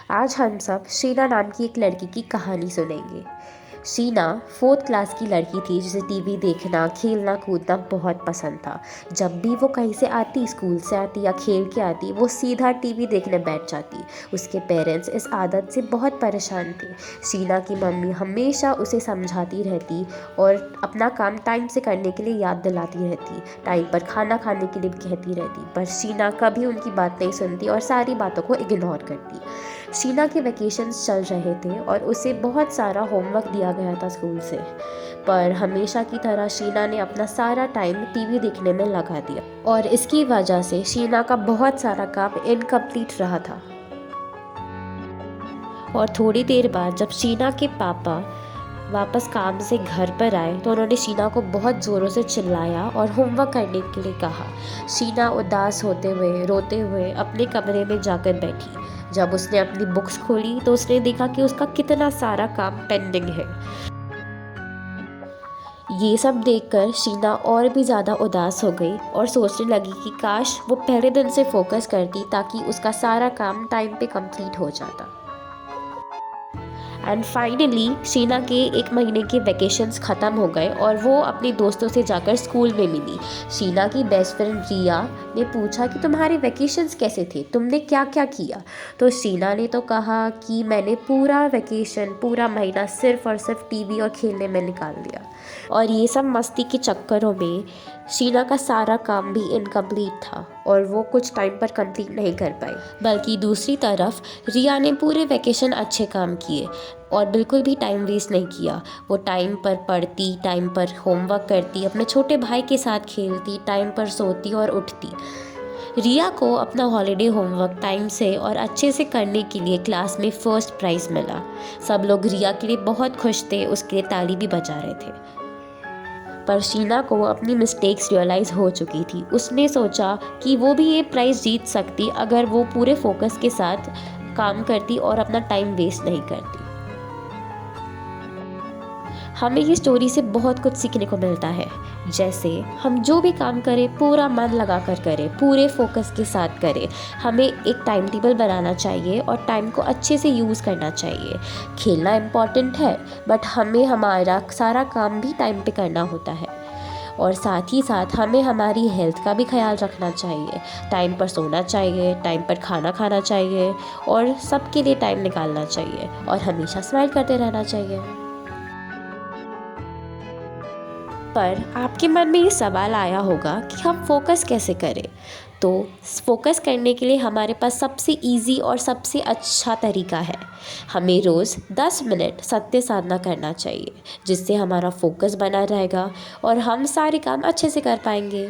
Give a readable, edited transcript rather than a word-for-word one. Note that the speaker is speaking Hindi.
आज हम सब शीना नाम की एक लड़की की कहानी सुनेंगे। शीना 4th क्लास की लड़की थी जिसे टीवी देखना, खेलना कूदना बहुत पसंद था। जब भी वो कहीं से आती, स्कूल से आती या खेल के आती, वो सीधा टीवी देखने बैठ जाती। उसके पेरेंट्स इस आदत से बहुत परेशान थे। शीना की मम्मी हमेशा उसे समझाती रहती और अपना काम टाइम से करने के लिए याद दिलाती रहती, टाइम पर खाना खाने के लिए भी कहती रहती, पर शीना कभी उनकी बात नहीं सुनती और सारी बातों को इग्नोर करती। शीना के वैकेशंस चल रहे थे और उसे बहुत सारा होमवर्क दिया गया था स्कूल से, पर हमेशा की तरह शीना ने अपना सारा टाइम टीवी देखने में लगा दिया और इसकी वजह से शीना का बहुत सारा काम इनकम्प्लीट रहा था। और थोड़ी देर बाद जब शीना के पापा वापस काम से घर पर आए तो उन्होंने शीना को बहुत ज़ोरों से चिल्लाया और होमवर्क करने के लिए कहा। शीना उदास होते हुए, रोते हुए अपने कमरे में जाकर बैठी। जब उसने अपनी बुक्स खोली तो उसने देखा कि उसका कितना सारा काम पेंडिंग है। ये सब देखकर शीना और भी ज़्यादा उदास हो गई और सोचने लगी कि काश वो पहले दिन से फोकस करती ताकि उसका सारा काम टाइम पे कंप्लीट हो जाता। एंड फाइनली शीना के 1 महीने के वैकेशंस ख़त्म हो गए और वो अपने दोस्तों से जाकर स्कूल में मिली। शीना की बेस्ट फ्रेंड रिया ने पूछा कि तुम्हारे वैकेशंस कैसे थे, तुमने क्या क्या किया। तो शीना ने तो कहा कि मैंने पूरा वैकेशन, पूरा महीना सिर्फ़ और सिर्फ टीवी और खेलने में निकाल दिया। और ये सब मस्ती के चक्करों में शीना का सारा काम भी इनकम्प्लीट था और वो कुछ टाइम पर कंप्लीट नहीं कर पाई। बल्कि दूसरी तरफ रिया ने पूरे वैकेशन अच्छे काम किए और बिल्कुल भी टाइम वेस्ट नहीं किया। वो टाइम पर पढ़ती, टाइम पर होमवर्क करती, अपने छोटे भाई के साथ खेलती, टाइम पर सोती और उठती। रिया को अपना हॉलीडे होमवर्क टाइम से और अच्छे से करने के लिए क्लास में फर्स्ट प्राइज़ मिला। सब लोग रिया के लिए बहुत खुश थे, उसके लिए ताली भी बजा रहे थे। पर शीना को अपनी मिस्टेक्स रियलाइज़ हो चुकी थी। उसने सोचा कि वो भी ये प्राइज़ जीत सकती अगर वो पूरे फोकस के साथ काम करती और अपना टाइम वेस्ट नहीं करती। हमें ये स्टोरी से बहुत कुछ सीखने को मिलता है, जैसे हम जो भी काम करें पूरा मन लगा कर करें, पूरे फोकस के साथ करें। हमें एक टाइम टेबल बनाना चाहिए और टाइम को अच्छे से यूज़ करना चाहिए। खेलना इम्पॉर्टेंट है, बट हमें हमारा सारा काम भी टाइम पे करना होता है। और साथ ही साथ हमें हमारी हेल्थ का भी ख्याल रखना चाहिए। टाइम पर सोना चाहिए, टाइम पर खाना खाना चाहिए और सबके लिए टाइम निकालना चाहिए और हमेशा स्माइल करते रहना चाहिए। पर आपके मन में ये सवाल आया होगा कि हम फोकस कैसे करें। तो फोकस करने के लिए हमारे पास सबसे इजी और सबसे अच्छा तरीका है। हमें रोज़ 10 मिनट सत्य साधना करना चाहिए, जिससे हमारा फोकस बना रहेगा और हम सारे काम अच्छे से कर पाएंगे।